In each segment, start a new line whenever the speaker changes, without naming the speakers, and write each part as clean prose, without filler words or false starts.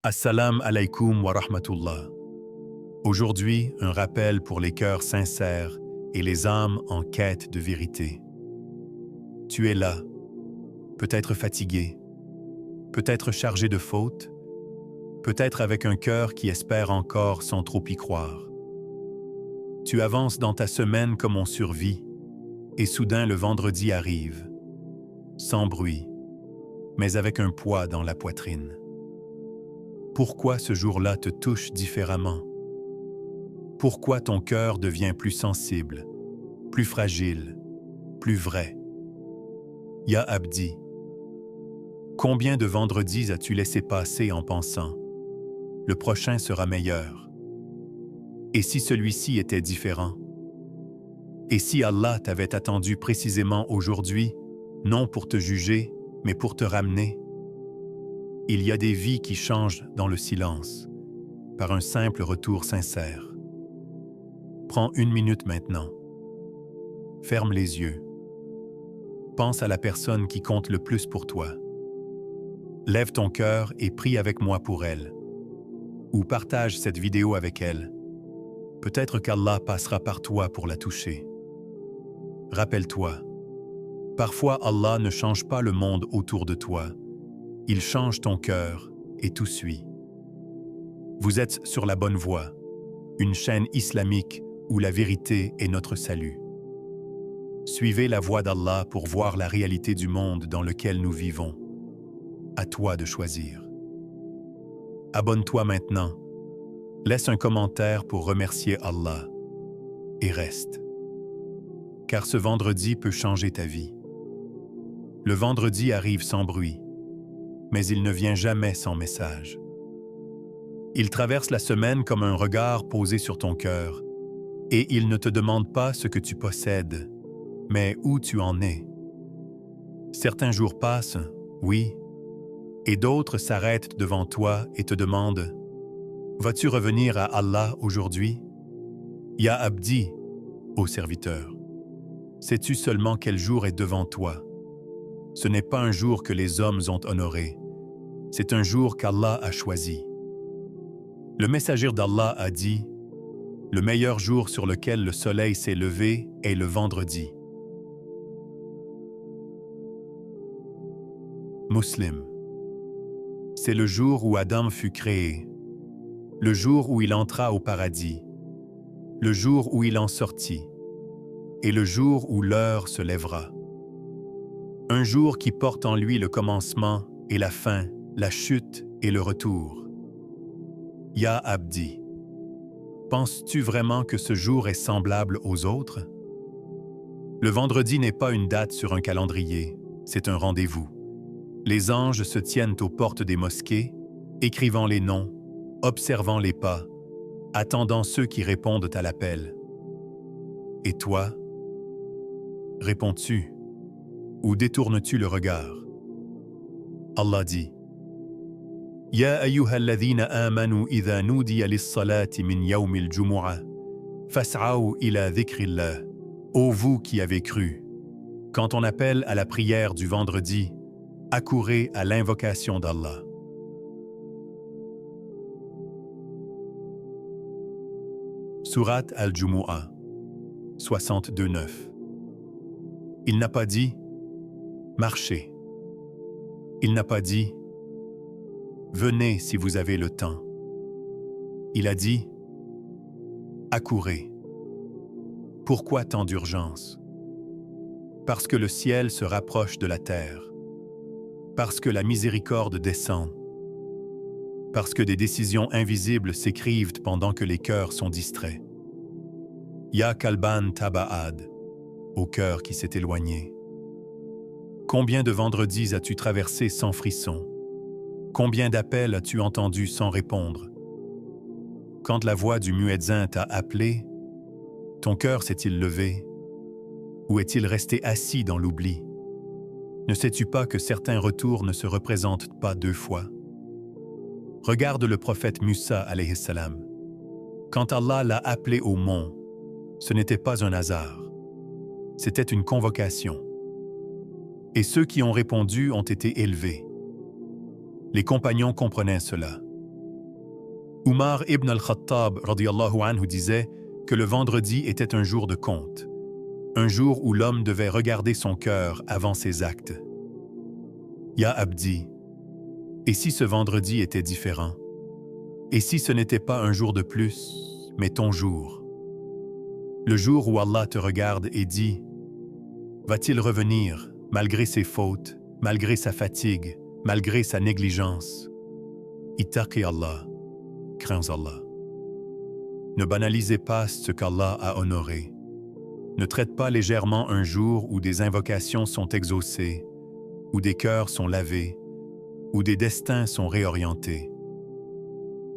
Assalamu alaikum wa rahmatullah. Aujourd'hui, un rappel pour les cœurs sincères et les âmes en quête de vérité. Tu es là, peut-être fatigué, peut-être chargé de fautes, peut-être avec un cœur qui espère encore sans trop y croire. Tu avances dans ta semaine comme on survit, et soudain le vendredi arrive, sans bruit, mais avec un poids dans la poitrine. Pourquoi ce jour-là te touche différemment? Pourquoi ton cœur devient plus sensible, plus fragile, plus vrai? Ya Abdi, combien de vendredis as-tu laissé passer en pensant « le prochain sera meilleur » ? Et si celui-ci était différent? Et si Allah t'avait attendu précisément aujourd'hui, non pour te juger, mais pour te ramener? Il y a des vies qui changent dans le silence, par un simple retour sincère. Prends une minute maintenant. Ferme les yeux. Pense à la personne qui compte le plus pour toi. Lève ton cœur et prie avec moi pour elle. Ou partage cette vidéo avec elle. Peut-être qu'Allah passera par toi pour la toucher. Rappelle-toi, parfois Allah ne change pas le monde autour de toi. Il change ton cœur et tout suit. Vous êtes sur la bonne voie, une chaîne islamique où la vérité est notre salut. Suivez la voie d'Allah pour voir la réalité du monde dans lequel nous vivons. À toi de choisir. Abonne-toi maintenant. Laisse un commentaire pour remercier Allah. Et reste. Car ce vendredi peut changer ta vie. Le vendredi arrive sans bruit, mais il ne vient jamais sans message. Il traverse la semaine comme un regard posé sur ton cœur, et il ne te demande pas ce que tu possèdes, mais où tu en es. Certains jours passent, oui, et d'autres s'arrêtent devant toi et te demandent « Vas-tu revenir à Allah aujourd'hui ?» Ya Abdi, ô serviteur, sais-tu seulement quel jour est devant toi? Ce n'est pas un jour que les hommes ont honoré, c'est un jour qu'Allah a choisi. Le messager d'Allah a dit « Le meilleur jour sur lequel le soleil s'est levé est le vendredi. » Muslim. C'est le jour où Adam fut créé, le jour où il entra au paradis, le jour où il en sortit, et le jour où l'heure se lèvera. Un jour qui porte en lui le commencement et la fin, la chute et le retour. Ya Abdi, penses-tu vraiment que ce jour est semblable aux autres? Le vendredi n'est pas une date sur un calendrier, c'est un rendez-vous. Les anges se tiennent aux portes des mosquées, écrivant les noms, observant les pas, attendant ceux qui répondent à l'appel. Et toi, réponds-tu ou détournes-tu le regard? Allah dit يا أيها الذين آمنوا إذا نودي للصلاة من يوم الجمعة فاسعوا إلى ذكر الله. Ô vous qui avez cru, quand on appelle à la prière du vendredi, accourez à l'invocation d'Allah. Surat al-Jumu'ah, 62-9. Il n'a pas dit « marchez ». Il n'a pas dit « venez si vous avez le temps ». Il a dit « accourez ». Pourquoi tant d'urgence? Parce que le ciel se rapproche de la terre. Parce que la miséricorde descend. Parce que des décisions invisibles s'écrivent pendant que les cœurs sont distraits. Ya Kalban Taba'ad, au cœur qui s'est éloigné. Combien de vendredis as-tu traversé sans frisson? Combien d'appels as-tu entendu sans répondre? Quand la voix du muezzin t'a appelé, ton cœur s'est-il levé? Ou est-il resté assis dans l'oubli? Ne sais-tu pas que certains retours ne se représentent pas deux fois? Regarde le prophète Musa alayhi salam. Quand Allah l'a appelé au mont, ce n'était pas un hasard. C'était une convocation. Et ceux qui ont répondu ont été élevés. Les compagnons comprenaient cela. Umar ibn al-Khattab radiyallahu anhu disait que le vendredi était un jour de compte, un jour où l'homme devait regarder son cœur avant ses actes. Ya Abdi, et si ce vendredi était différent? Et si ce n'était pas un jour de plus, mais ton jour? Le jour où Allah te regarde et dit: va-t-il revenir, malgré ses fautes, malgré sa fatigue, malgré sa négligence? Ittaqi Allah, crains Allah. Ne banalisez pas ce qu'Allah a honoré. Ne traite pas légèrement un jour où des invocations sont exaucées, où des cœurs sont lavés, où des destins sont réorientés.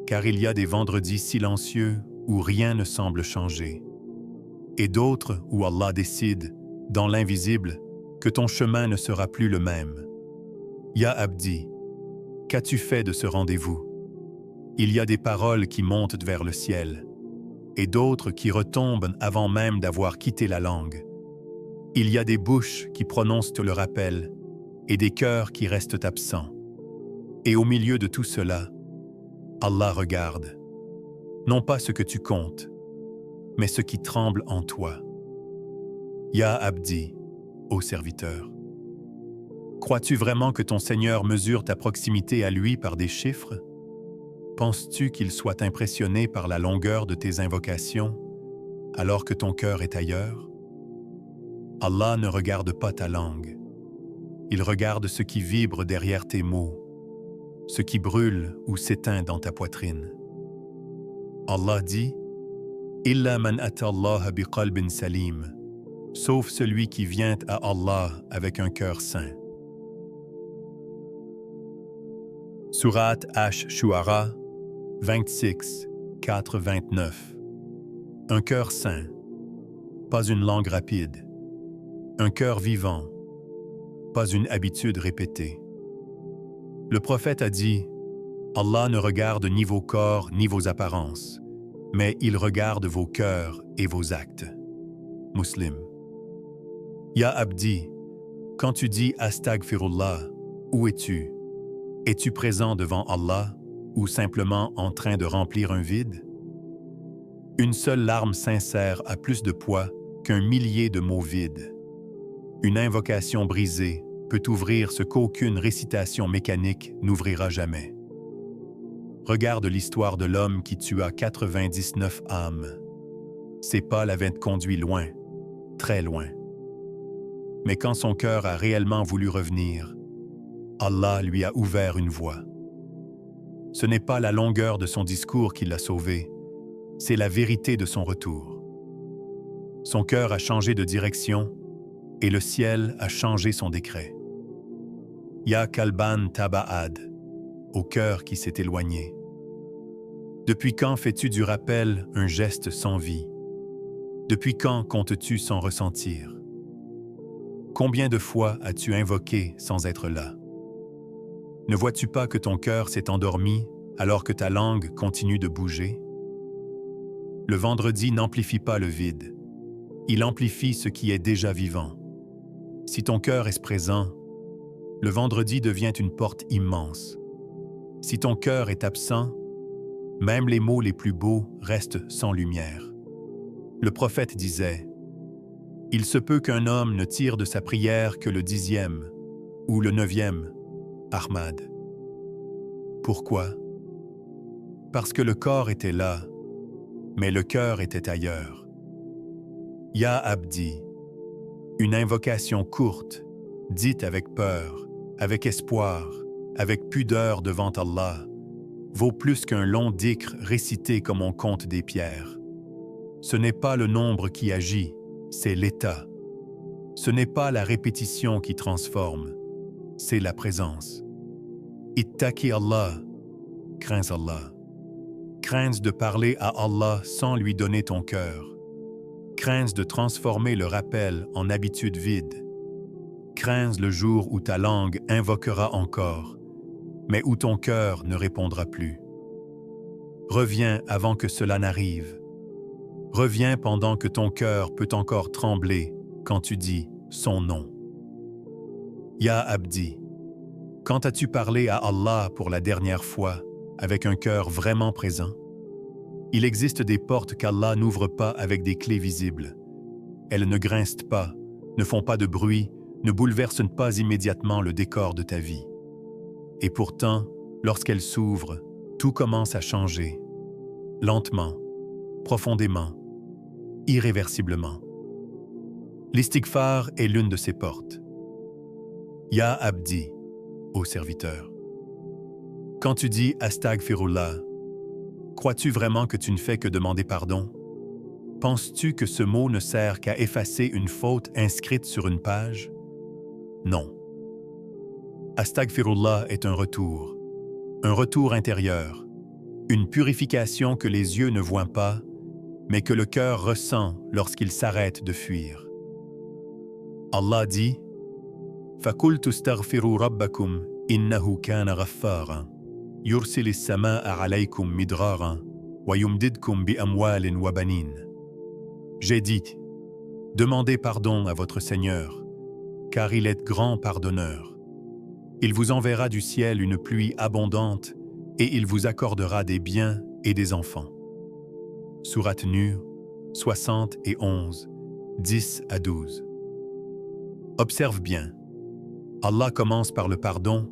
Car il y a des vendredis silencieux où rien ne semble changer, et d'autres où Allah décide, dans l'invisible, que ton chemin ne sera plus le même. Ya Abdi, qu'as-tu fait de ce rendez-vous? Il y a des paroles qui montent vers le ciel, et d'autres qui retombent avant même d'avoir quitté la langue. Il y a des bouches qui prononcent le rappel, et des cœurs qui restent absents. Et au milieu de tout cela, Allah regarde, non pas ce que tu comptes, mais ce qui tremble en toi. Ya Abdi, ô serviteur, crois-tu vraiment que ton Seigneur mesure ta proximité à lui par des chiffres? Penses-tu qu'il soit impressionné par la longueur de tes invocations, alors que ton cœur est ailleurs? Allah ne regarde pas ta langue. Il regarde ce qui vibre derrière tes mots, ce qui brûle ou s'éteint dans ta poitrine. Allah dit: Illa man ata Allah biqalbin salim, sauf celui qui vient à Allah avec un cœur saint. Surat Ash-Shu'ara 26, 4-29. Un cœur saint, pas une langue rapide. Un cœur vivant, pas une habitude répétée. Le prophète a dit: Allah ne regarde ni vos corps ni vos apparences, mais il regarde vos cœurs et vos actes. Muslim. Ya Abdi, quand tu dis Astaghfirullah, où es-tu? Es-tu présent devant Allah ou simplement en train de remplir un vide? Une seule larme sincère a plus de poids qu'un millier de mots vides. Une invocation brisée peut ouvrir ce qu'aucune récitation mécanique n'ouvrira jamais. Regarde l'histoire de l'homme qui tua 99 âmes. Ses pas l'avaient conduit loin, très loin. Mais quand son cœur a réellement voulu revenir, Allah lui a ouvert une voie. Ce n'est pas la longueur de son discours qui l'a sauvé, c'est la vérité de son retour. Son cœur a changé de direction et le ciel a changé son décret. Ya Kalban Taba'ad, au cœur qui s'est éloigné. Depuis quand fais-tu du rappel un geste sans vie? Depuis quand comptes-tu sans ressentir? Combien de fois as-tu invoqué sans être là? Ne vois-tu pas que ton cœur s'est endormi alors que ta langue continue de bouger? Le vendredi n'amplifie pas le vide. Il amplifie ce qui est déjà vivant. Si ton cœur est présent, le vendredi devient une porte immense. Si ton cœur est absent, même les mots les plus beaux restent sans lumière. Le prophète disait: « Il se peut qu'un homme ne tire de sa prière que le 10e ou le 9e, Ahmad. » Pourquoi? Parce que le corps était là, mais le cœur était ailleurs. Ya Abdi, une invocation courte, dite avec peur, avec espoir, avec pudeur devant Allah, vaut plus qu'un long dhikr récité comme on compte des pierres. Ce n'est pas le nombre qui agit, c'est l'état. Ce n'est pas la répétition qui transforme, c'est la présence. Ittaqi Allah, crains Allah. Crains de parler à Allah sans lui donner ton cœur. Crains de transformer le rappel en habitude vide. Crains le jour où ta langue invoquera encore, mais où ton cœur ne répondra plus. Reviens avant que cela n'arrive. Reviens pendant que ton cœur peut encore trembler quand tu dis son nom. Ya Abdi, quand as-tu parlé à Allah pour la dernière fois avec un cœur vraiment présent? Il existe des portes qu'Allah n'ouvre pas avec des clés visibles. Elles ne grincent pas, ne font pas de bruit, ne bouleversent pas immédiatement le décor de ta vie. Et pourtant, lorsqu'elles s'ouvrent, tout commence à changer. Lentement, profondément, irréversiblement. L'istighfar est l'une de ces portes. Ya Abdi, ô serviteur. Quand tu dis Astaghfirullah, crois-tu vraiment que tu ne fais que demander pardon? Penses-tu que ce mot ne sert qu'à effacer une faute inscrite sur une page? Non. Astaghfirullah est un retour intérieur, une purification que les yeux ne voient pas, mais que le cœur ressent lorsqu'il s'arrête de fuir. Allah dit فَقُلْتُ اسْتَغْفِرُوا رَبَّكُمْ إِنَّهُ كَانَ غَفَّارًا يُرْسِلِ السَّمَاءَ عَلَيْكُمْ مِدْرَارًا وَيُمْدِدْكُمْ بِأَمْوَالٍ وَبَنِينَ. J'ai dit, demandez pardon à votre Seigneur, car il est grand pardonneur. Il vous enverra du ciel une pluie abondante et il vous accordera des biens et des enfants. Sourate Nur 71, 10 à 12. Observe bien. Allah commence par le pardon,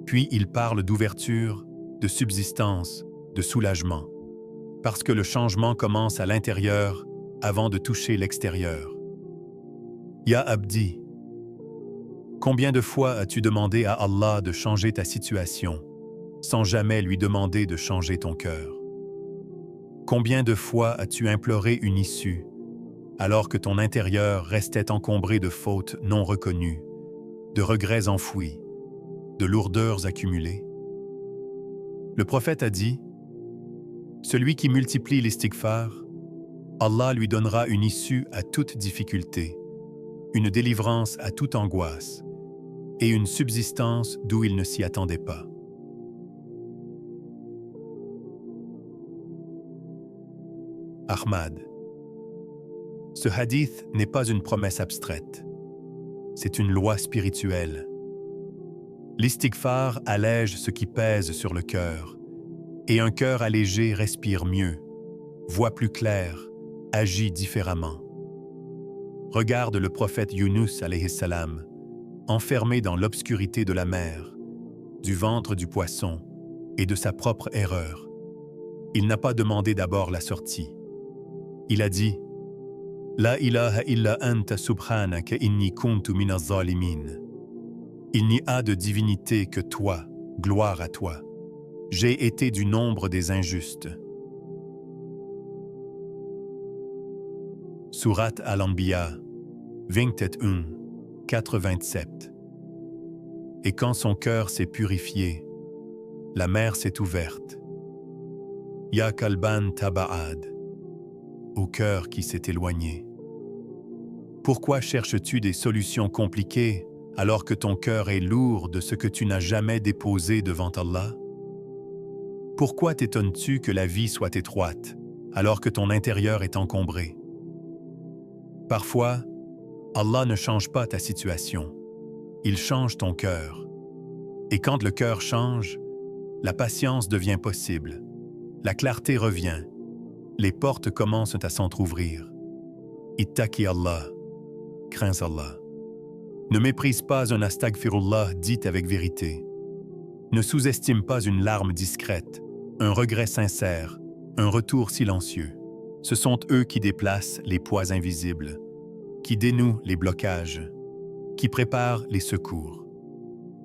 puis il parle d'ouverture, de subsistance, de soulagement, parce que le changement commence à l'intérieur avant de toucher l'extérieur. Ya Abdi, combien de fois as-tu demandé à Allah de changer ta situation, sans jamais lui demander de changer ton cœur? Combien de fois as-tu imploré une issue, alors que ton intérieur restait encombré de fautes non reconnues, de regrets enfouis, de lourdeurs accumulées? Le prophète a dit, « Celui qui multiplie l'istighfar, Allah lui donnera une issue à toute difficulté, une délivrance à toute angoisse, et une subsistance d'où il ne s'y attendait pas. » Ahmad. Ce hadith n'est pas une promesse abstraite. C'est une loi spirituelle. L'istighfar allège ce qui pèse sur le cœur, et un cœur allégé respire mieux, voit plus clair, agit différemment. Regarde le prophète Yunus alayhi salam, enfermé dans l'obscurité de la mer, du ventre du poisson et de sa propre erreur. Il n'a pas demandé d'abord la sortie. Il a dit « La ilaha illa anta subhanaka inni kuntu minaz zalimin » Il n'y a de divinité que toi, gloire à toi. J'ai été du nombre des injustes. Sourate Al-Anbiya 21, 4-27. Et quand son cœur s'est purifié, la mer s'est ouverte. Ya Kalban Taba'ad, au cœur qui s'est éloigné. Pourquoi cherches-tu des solutions compliquées alors que ton cœur est lourd de ce que tu n'as jamais déposé devant Allah? Pourquoi t'étonnes-tu que la vie soit étroite alors que ton intérieur est encombré? Parfois, Allah ne change pas ta situation, il change ton cœur. Et quand le cœur change, la patience devient possible, la clarté revient, les portes commencent à s'entr'ouvrir. Ittaqi Allah, crains Allah. Ne méprise pas un astaghfirullah dit avec vérité. Ne sous-estime pas une larme discrète, un regret sincère, un retour silencieux. Ce sont eux qui déplacent les poids invisibles, qui dénouent les blocages, qui préparent les secours.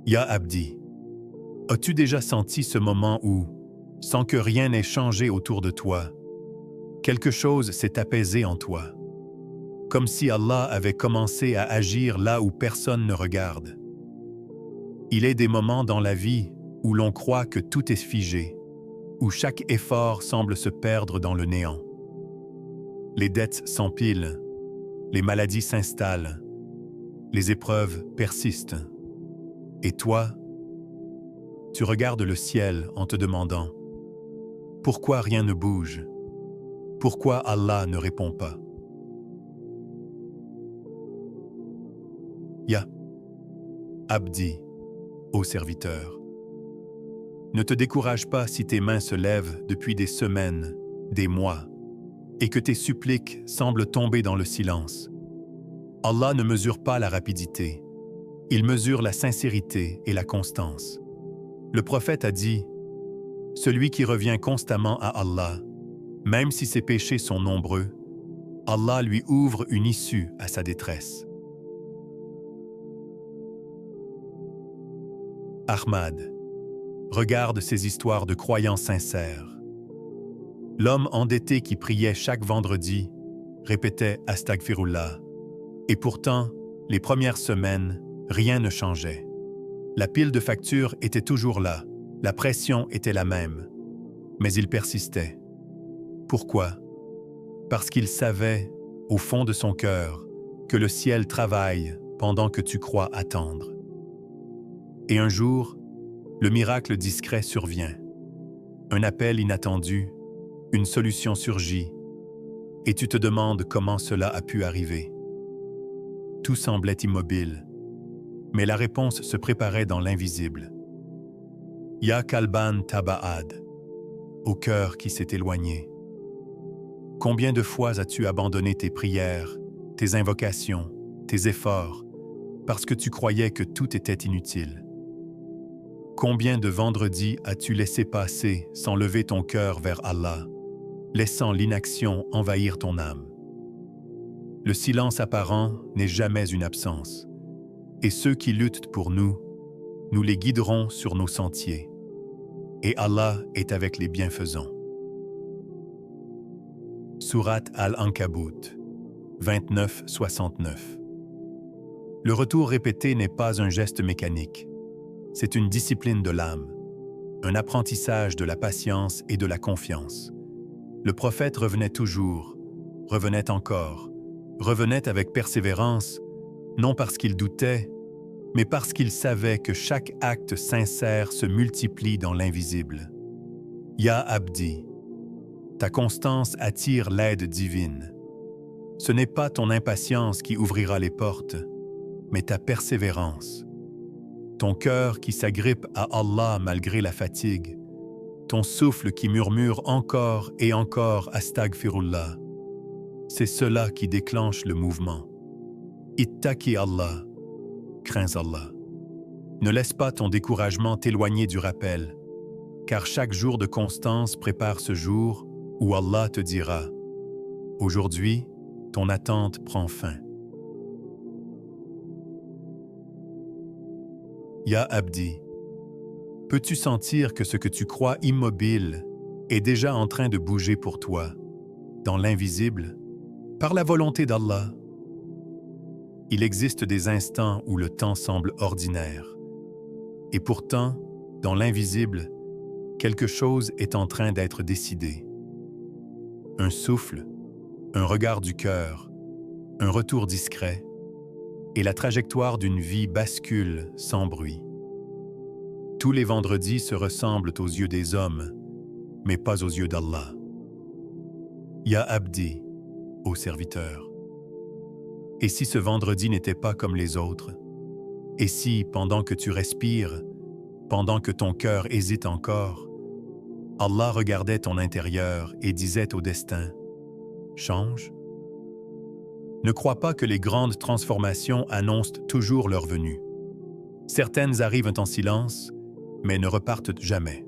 Ya Abdi, as-tu déjà senti ce moment où, sans que rien n'ait changé autour de toi, quelque chose s'est apaisé en toi, comme si Allah avait commencé à agir là où personne ne regarde? Il est des moments dans la vie où l'on croit que tout est figé, où chaque effort semble se perdre dans le néant. Les dettes s'empilent, les maladies s'installent, les épreuves persistent. Et toi, tu regardes le ciel en te demandant « Pourquoi rien ne bouge? Pourquoi Allah ne répond pas ?» Ya Abdi, ô serviteur. Ne te décourage pas si tes mains se lèvent depuis des semaines, des mois, et que tes suppliques semblent tomber dans le silence. Allah ne mesure pas la rapidité, il mesure la sincérité et la constance. Le prophète a dit, « Celui qui revient constamment à Allah, même si ses péchés sont nombreux, Allah lui ouvre une issue à sa détresse. » Ahmad, regarde ces histoires de croyants sincères. L'homme endetté qui priait chaque vendredi répétait « Astaghfirullah ». Et pourtant, les premières semaines, rien ne changeait. La pile de factures était toujours là, la pression était la même. Mais il persistait. Pourquoi? Parce qu'il savait, au fond de son cœur, que le ciel travaille pendant que tu crois attendre. Et un jour, le miracle discret survient. Un appel inattendu, une solution surgit, et tu te demandes comment cela a pu arriver. Tout semblait immobile, mais la réponse se préparait dans l'invisible. Ya Kalban Taba'ad, au cœur qui s'est éloigné. Combien de fois as-tu abandonné tes prières, tes invocations, tes efforts, parce que tu croyais que tout était inutile? Combien de vendredis as-tu laissé passer sans lever ton cœur vers Allah, laissant l'inaction envahir ton âme? Le silence apparent n'est jamais une absence, et ceux qui luttent pour nous, nous les guiderons sur nos sentiers. Et Allah est avec les bienfaisants. Sourate Al-Ankabut, 29-69. Le retour répété n'est pas un geste mécanique. C'est une discipline de l'âme, un apprentissage de la patience et de la confiance. Le prophète revenait toujours, revenait encore, revenait avec persévérance, non parce qu'il doutait, mais parce qu'il savait que chaque acte sincère se multiplie dans l'invisible. Ya Abdi, ta constance attire l'aide divine. Ce n'est pas ton impatience qui ouvrira les portes, mais ta persévérance. Ton cœur qui s'agrippe à Allah malgré la fatigue, ton souffle qui murmure encore et encore Astaghfirullah. C'est cela qui déclenche le mouvement. Ittaqi Allah, crains Allah. Ne laisse pas ton découragement t'éloigner du rappel, car chaque jour de constance prépare ce jour où Allah te dira « Aujourd'hui, ton attente prend fin. » Ya Abdi, peux-tu sentir que ce que tu crois immobile est déjà en train de bouger pour toi, dans l'invisible, par la volonté d'Allah? Il existe des instants où le temps semble ordinaire. Et pourtant, dans l'invisible, quelque chose est en train d'être décidé. Un souffle, un regard du cœur, un retour discret, et la trajectoire d'une vie bascule sans bruit. Tous les vendredis se ressemblent aux yeux des hommes, mais pas aux yeux d'Allah. Ya Abdi, ô serviteur. Et si ce vendredi n'était pas comme les autres? Et si, pendant que tu respires, pendant que ton cœur hésite encore, Allah regardait ton intérieur et disait au destin, « Change ». Ne crois pas que les grandes transformations annoncent toujours leur venue. Certaines arrivent en silence, mais ne repartent jamais.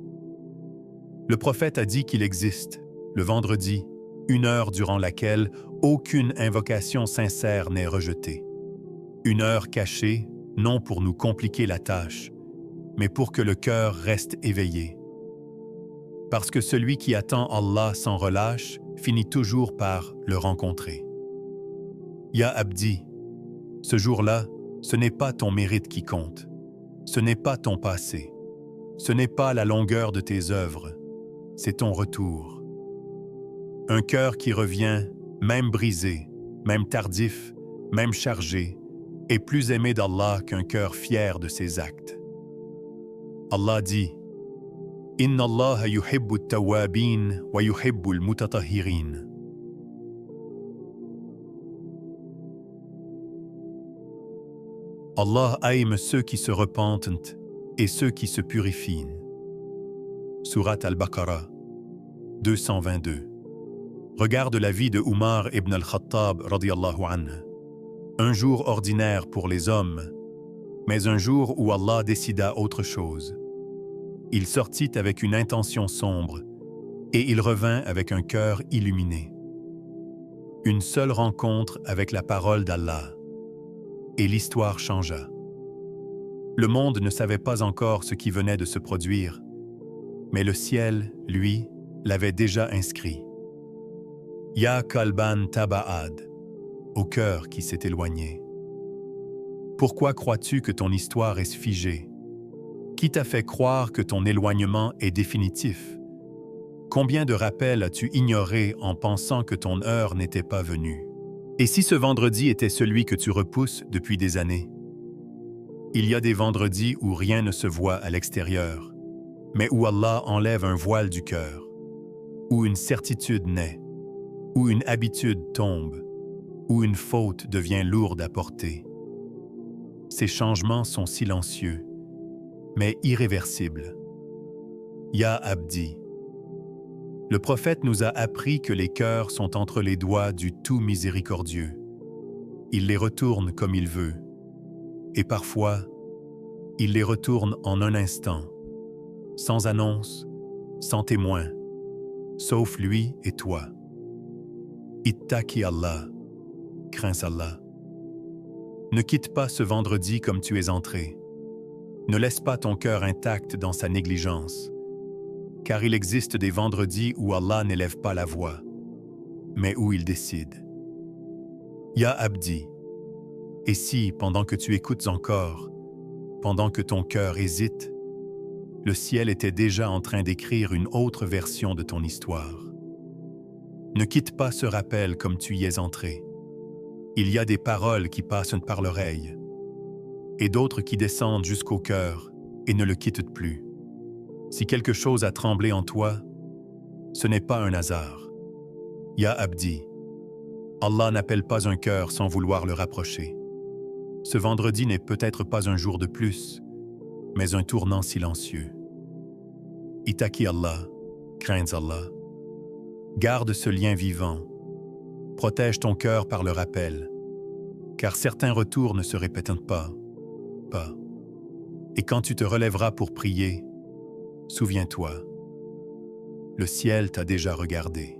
Le prophète a dit qu'il existe, le vendredi, une heure durant laquelle aucune invocation sincère n'est rejetée. Une heure cachée, non pour nous compliquer la tâche, mais pour que le cœur reste éveillé. Parce que celui qui attend Allah sans relâche finit toujours par le rencontrer. Ya Abdi, ce jour-là, ce n'est pas ton mérite qui compte, ce n'est pas ton passé, ce n'est pas la longueur de tes œuvres, c'est ton retour. Un cœur qui revient, même brisé, même tardif, même chargé, est plus aimé d'Allah qu'un cœur fier de ses actes. Allah dit, « Inna Allah yuhibbu at-tawwabin wa yuhibbu al-mutatahhirin » Allah aime ceux qui se repentent et ceux qui se purifient. Sourate Al-Baqarah, 222. Regarde la vie de Umar ibn al-Khattab radiyallahu anhu. Un jour ordinaire pour les hommes, mais un jour où Allah décida autre chose. Il sortit avec une intention sombre et il revint avec un cœur illuminé. Une seule rencontre avec la parole d'Allah et l'histoire changea. Le monde ne savait pas encore ce qui venait de se produire, mais le ciel, lui, l'avait déjà inscrit. Ya Kalban Taba'ad, au cœur qui s'est éloigné. Pourquoi crois-tu que ton histoire est figée? Qui t'a fait croire que ton éloignement est définitif? Combien de rappels as-tu ignorés en pensant que ton heure n'était pas venue? Et si ce vendredi était celui que tu repousses depuis des années? Il y a des vendredis où rien ne se voit à l'extérieur, mais où Allah enlève un voile du cœur, où une certitude naît, où une habitude tombe, où une faute devient lourde à porter. Ces changements sont silencieux, mais irréversibles. Ya Abdi. Le prophète nous a appris que les cœurs sont entre les doigts du tout miséricordieux. Il les retourne comme il veut. Et parfois, il les retourne en un instant, sans annonce, sans témoin, sauf lui et toi. Ittaqi Allah, crains Allah. Ne quitte pas ce vendredi comme tu es entré. Ne laisse pas ton cœur intact dans sa négligence, car il existe des vendredis où Allah n'élève pas la voix, mais où il décide. Ya Abdi, et si, pendant que tu écoutes encore, pendant que ton cœur hésite, le ciel était déjà en train d'écrire une autre version de ton histoire. Ne quitte pas ce rappel comme tu y es entré. Il y a des paroles qui passent par l'oreille, et d'autres qui descendent jusqu'au cœur et ne le quittent plus. Si quelque chose a tremblé en toi, ce n'est pas un hasard. Ya Abdi, Allah n'appelle pas un cœur sans vouloir le rapprocher. Ce vendredi n'est peut-être pas un jour de plus, mais un tournant silencieux. Ittaqi Allah, crains Allah. Garde ce lien vivant. Protège ton cœur par le rappel, car certains retours ne se répètent pas. Et quand tu te relèveras pour prier, souviens-toi, le ciel t'a déjà regardé.